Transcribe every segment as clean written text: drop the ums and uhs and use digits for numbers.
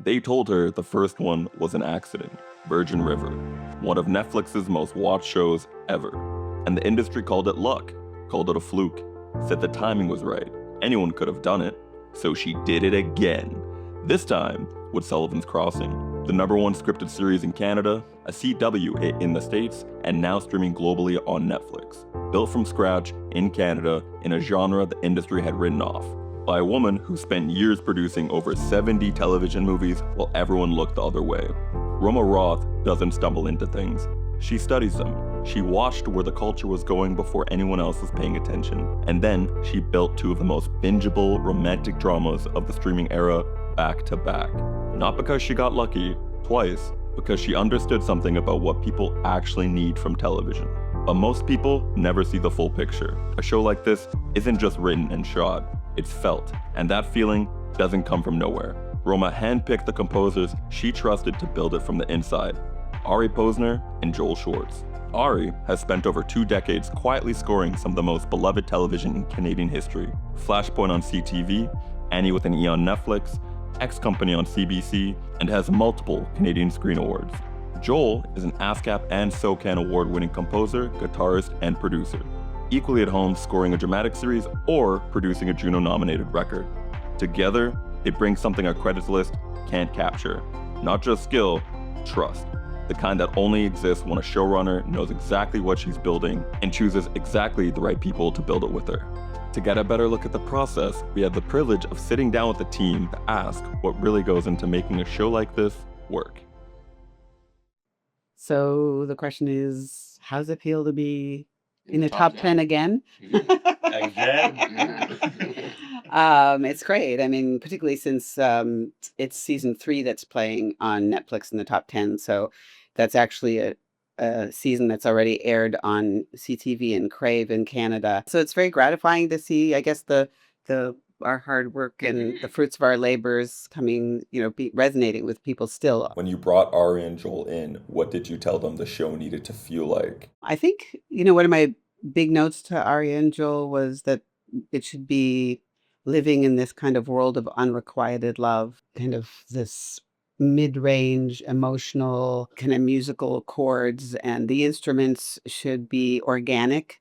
They told her the first one was an accident, Virgin River, one of Netflix's most watched shows ever. And the industry called it luck, called it a fluke, said the timing was right. Anyone could have done it. So she did it again. This time with Sullivan's Crossing, the #1 scripted series in Canada, a CW hit in the States, and now streaming globally on Netflix. Built from scratch in Canada in a genre the industry had written off, by a woman who spent years producing over 70 television movies while everyone looked the other way. Roma Roth doesn't stumble into things. She studies them. She watched where the culture was going before anyone else was paying attention. And then she built two of the most bingeable romantic dramas of the streaming era back to back. Not because she got lucky, twice, because she understood something about what people actually need from television. But most people never see the full picture. A show like this isn't just written and shot, it's felt. And that feeling doesn't come from nowhere. Roma handpicked the composers she trusted to build it from the inside. Ari Posner and Joel Swartz. Ari has spent over 2 decades quietly scoring some of the most beloved television in Canadian history. Flashpoint on CTV, Annie with an E on Netflix, X Company on CBC, and has multiple Canadian Screen Awards. Joel is an ASCAP and SOCAN award-winning composer, guitarist, and producer. Equally at home scoring a dramatic series or producing a Juno-nominated record. Together, they bring something our credits list can't capture. Not just skill, trust. The kind that only exists when a showrunner knows exactly what she's building and chooses exactly the right people to build it with her. To get a better look at the process, we had the privilege of sitting down with the team to ask what really goes into making a show like this work. So the question is, how does it feel to be in the top 10 again? Again? It's great. I mean, particularly since it's season 3 that's playing on Netflix in the top 10. So that's actually a season that's already aired on CTV and Crave in Canada. So it's very gratifying to see, I guess, the our hard work and the fruits of our labors coming, resonating with people still. When you brought Ari and Joel in, what did you tell them the show needed to feel like? I think, one of my big notes to Arya and Joel was that it should be living in this kind of world of unrequited love, kind of this mid-range, emotional, kind of musical chords, and the instruments should be organic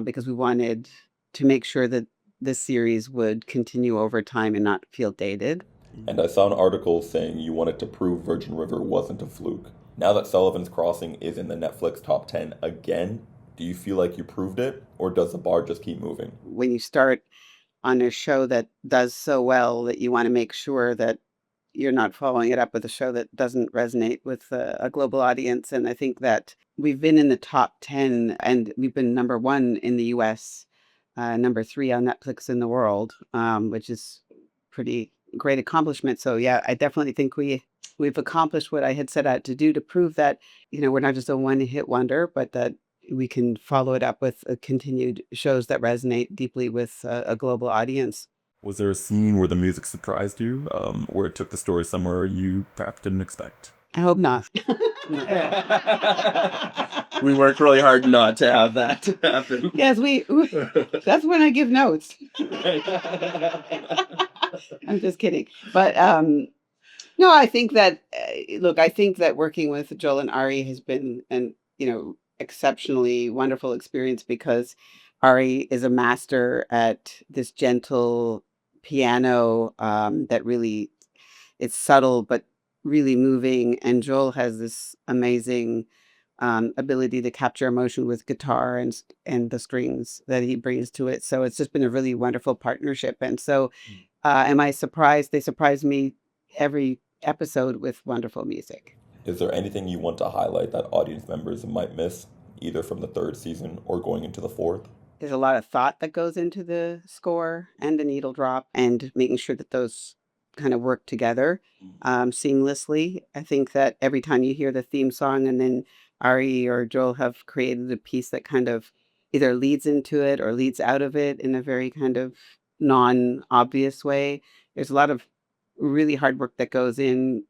because we wanted to make sure that this series would continue over time and not feel dated. And I saw an article saying you wanted to prove Virgin River wasn't a fluke. Now that Sullivan's Crossing is in the Netflix top 10 again, do you feel like you proved it, or does the bar just keep moving? When you start on a show that does so well that you want to make sure that you're not following it up with a show that doesn't resonate with a global audience. And I think that we've been in the top 10 and we've been #1 in the US, #3 on Netflix in the world, which is pretty great accomplishment. So yeah, I definitely think we've accomplished what I had set out to do to prove that, we're not just a one-hit wonder, but that we can follow it up with continued shows that resonate deeply with a global audience. Was there a scene where the music surprised you, where it took the story somewhere you perhaps didn't expect? I hope not. We worked really hard not to have that happen. Yes, that's when I give notes. I'm just kidding. But no, I think that, I think that working with Joel and Ari has been an, exceptionally wonderful experience because Ari is a master at this gentle piano that really, it's subtle, but really moving. And Joel has this amazing ability to capture emotion with guitar and the strings that he brings to it. So it's just been a really wonderful partnership. And so am I surprised? They surprise me every episode with wonderful music. Is there anything you want to highlight that audience members might miss, either from the 3rd season or going into the 4th? There's a lot of thought that goes into the score and the needle drop and making sure that those kind of work together seamlessly. I think that every time you hear the theme song and then Ari or Joel have created a piece that kind of either leads into it or leads out of it in a very kind of non-obvious way. There's a lot of really hard work that goes in,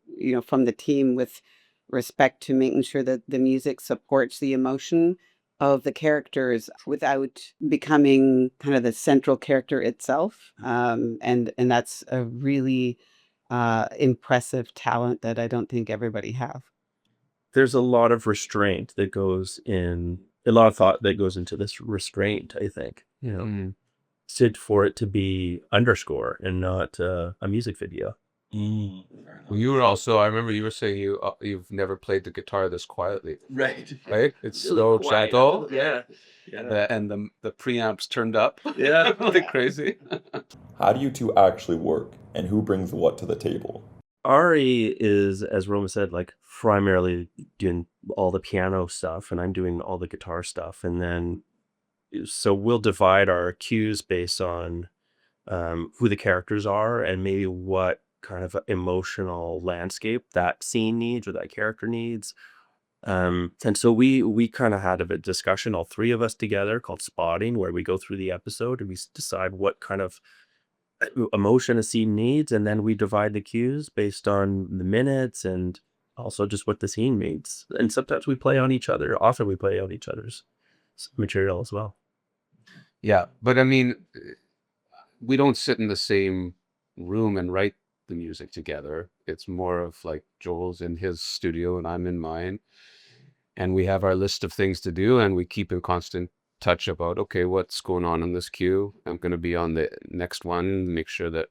from the team with respect to making sure that the music supports the emotion of the characters without becoming kind of the central character itself. And that's a really impressive talent that I don't think everybody have. There's a lot of restraint that goes in, a lot of thought that goes into this restraint, I think. For it to be underscore and not a music video. Well, you were also, I remember you were saying you've never played the guitar this quietly, Right. right? It's Really so quiet. gentle, Yeah. and the preamps turned up Yeah. like crazy. How do you two actually work, and who brings what to the table? Ari is, as Roma said, like primarily doing all the piano stuff, and I'm doing all the guitar stuff. And then, so we'll divide our cues based on who the characters are and maybe what kind of emotional landscape that scene needs or that character needs. And so we kind of had a discussion, all three of us together, called spotting, where we go through the episode and we decide what kind of emotion a scene needs, and then we divide the cues based on the minutes and also just what the scene needs. And sometimes we play on each other. Often we play on each other's material as well. Yeah, but I mean, we don't sit in the same room and write the music together. It's more of like Joel's in his studio and I'm in mine, and we have our list of things to do, and we keep in constant touch about, okay, what's going on in this cue? I'm going to be on the next one, make sure that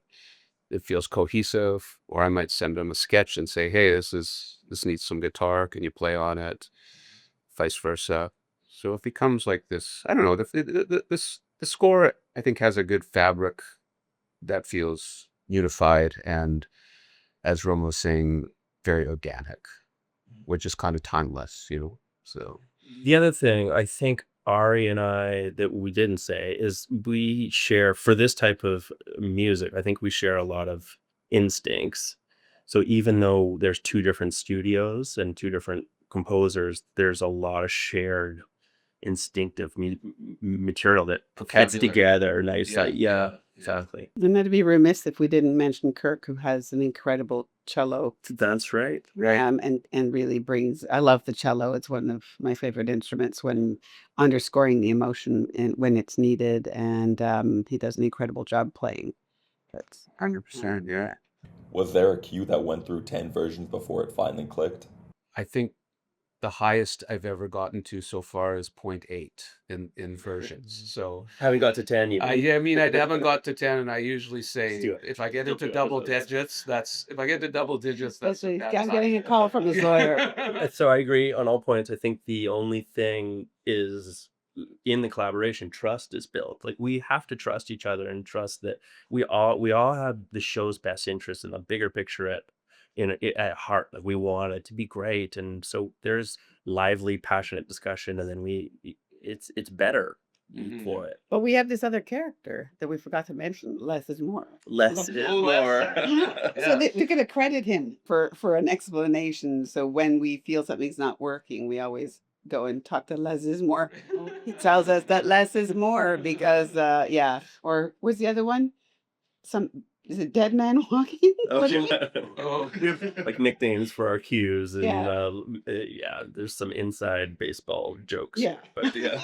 it feels cohesive. Or I might send them a sketch and say, hey, this needs some guitar, can you play on it? Vice versa. So it becomes like this, I don't know, the score, I think, has a good fabric that feels unified and, as Roma was saying, very organic, which is kind of timeless, so. The other thing I think Ari and I that we didn't say is we share, for this type of music, I think we share a lot of instincts. So even though there's two different studios and two different composers, there's a lot of shared instinctive material that heads together nicely. Yeah, exactly. And that'd be remiss if we didn't mention Kirk, who has an incredible cello. That's right. And really brings. I love the cello. It's one of my favorite instruments when underscoring the emotion and when it's needed. And he does an incredible job playing. That's 100%, yeah. Was there a cue that went through 10 versions before it finally clicked? I think the highest I've ever gotten to so far is 0.8 in versions. So Haven't got to 10 yet. yeah, I mean, I haven't got to 10, and I usually say Let's do it. if I get into double digits, that's I'm getting a call from his lawyer. So I agree on all points. I think the only thing is, in the collaboration, trust is built. Like, we have to trust each other and trust that we all have the show's best interest in the bigger picture at heart. Like, we want it to be great, and so there's lively, passionate discussion, and then it's better for it. But we have this other character that we forgot to mention. Less is more. Less is more. So they're going to credit him for an explanation. So when we feel something's not working, we always go and talk to less is more. He tells us that less is more because yeah. Or what's the other one? Is it Dead Man Walking? Like nicknames for our cues, and Yeah. yeah, there's some inside baseball jokes. Yeah. But yeah.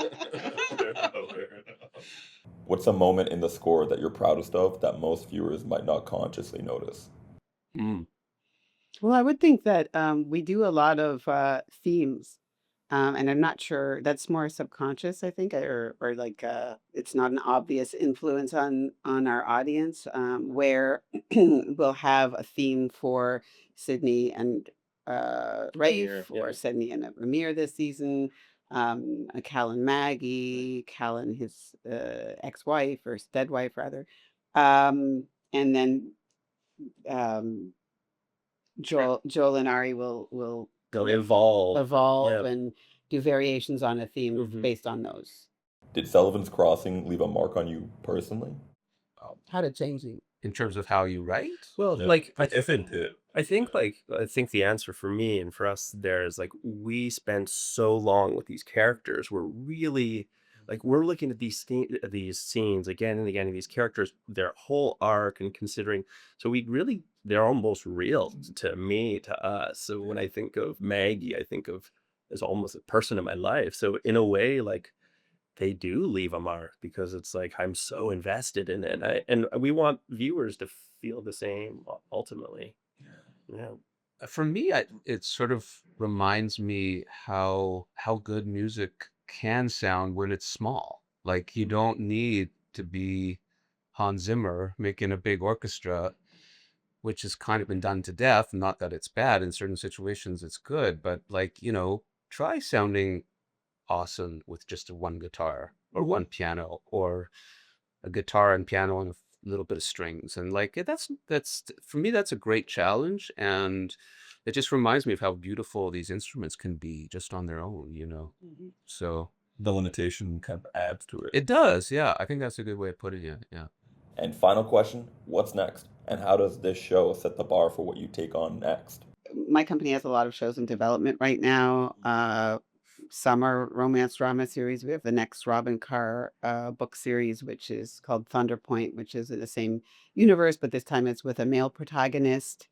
What's a moment in the score that you're proudest of that most viewers might not consciously notice? Well, I would think that we do a lot of themes, and I'm not sure that's more subconscious. I think, or like it's not an obvious influence on our audience. Where we'll have a theme for Sydney and Rafe, Yeah. or Sydney and Ramir this season. Cal and Maggie, Cal and his ex-wife or dead wife rather, and then Joel and Ari will They'll evolve. Yep. and do variations on a theme Mhm. based on those. Did Sullivan's Crossing leave a mark on you personally? How to change it. in terms of how you write. Well, Yeah. like I think the answer for me and for us there is, like, we spend so long with these characters. We're really we're looking at these scenes again and again, and these characters, their whole arc, and considering. So they're almost real to me, to us. So when I think of Maggie, I think of as almost a person in my life. So in a way, like, they do leave a mark because it's like I'm so invested in it. And we want viewers to feel the same ultimately. Yeah. For me, it sort of reminds me how good music can sound when it's small. Like you don't need to be Hans Zimmer making a big orchestra, which has kind of been done to death. Not that it's bad in certain situations, it's good, but like, try sounding awesome with just a one guitar or one piano or a guitar and piano and a little bit of strings. And like that's for me, that's a great challenge. And it just reminds me of how beautiful these instruments can be just on their own. So The limitation kind of adds to it. it does, yeah. I think that's a good way of putting it. Yeah. And final question, what's next? And how does this show set the bar for what you take on next? My company has a lot of shows in development right now. Summer romance drama series. We have the next Robin Carr book series, which is called Thunder Point, which is in the same universe, but this time it's with a male protagonist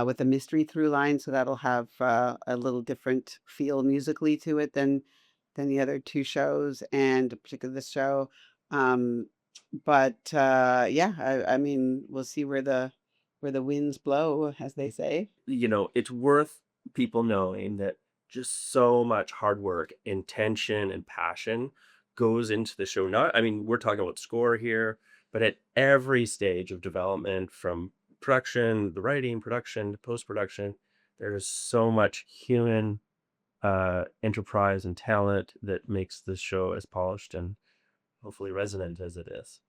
with a mystery through line. So that'll have a little different feel musically to it than the other two shows, and particularly this show. But yeah, I mean, we'll see where the winds blow, as they say. It's worth people knowing that just so much hard work, intention, and passion goes into the show. We're talking about score here, but at every stage of development, from production, the writing, production, to post-production, there's so much human enterprise and talent that makes this show as polished and hopefully resonant as it is.